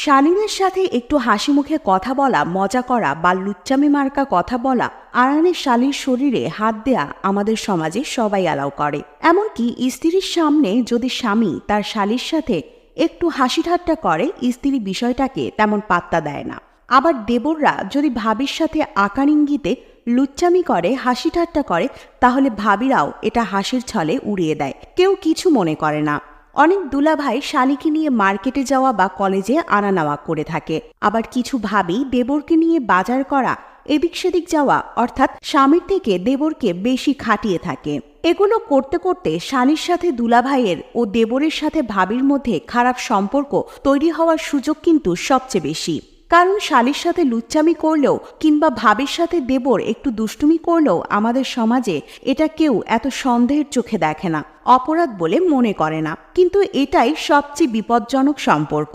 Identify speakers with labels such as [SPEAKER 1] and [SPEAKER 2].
[SPEAKER 1] শালীনের সাথে একটু হাসি মুখে কথা বলা, মজা করা বা লুচ্চামি মার্কা কথা বলা, আরানের শালীর শরীরে হাত দেয়া আমাদের সমাজে সবাই অ্যালাউ করে। এমনকি স্ত্রীর সামনে যদি স্বামী তার শালীর সাথে একটু হাসি ঠাট্টা করে, স্ত্রী বিষয়টাকে তেমন পাত্তা দেয় না। আবার দেবররা যদি ভাবির সাথে আকার ইঙ্গিতে লুচ্চামি করে, হাসি ঠাট্টা করে, তাহলে ভাবিরাও এটা হাসির ছলে উড়িয়ে দেয়, কেউ কিছু মনে করে না। অনেক দুলাভাই শালীকে নিয়ে মার্কেটে যাওয়া বা কলেজে আনা নেওয়া করে থাকে। আবার কিছু ভাবি দেবরকে নিয়ে বাজার করা, এদিক সেদিক যাওয়া, অর্থাৎ স্বামীর থেকে দেবরকে বেশি খাটিয়ে থাকে। এগুলো করতে করতে শালীর সাথে দুলাভাইয়ের ও দেবরের সাথে ভাবির মধ্যে খারাপ সম্পর্ক তৈরি হওয়ার সুযোগ কিন্তু সবচেয়ে বেশি। কারণ শালীর সাথে লুচ্চামি করলেও কিংবা ভাবির সাথে দেবর একটু দুষ্টুমি করলেও আমাদের সমাজে এটা কেউ এত সন্দেহের চোখে দেখে না, অপরাধ বলে মনে করে না। কিন্তু এটাই সবচেয়ে বিপজ্জনক সম্পর্ক।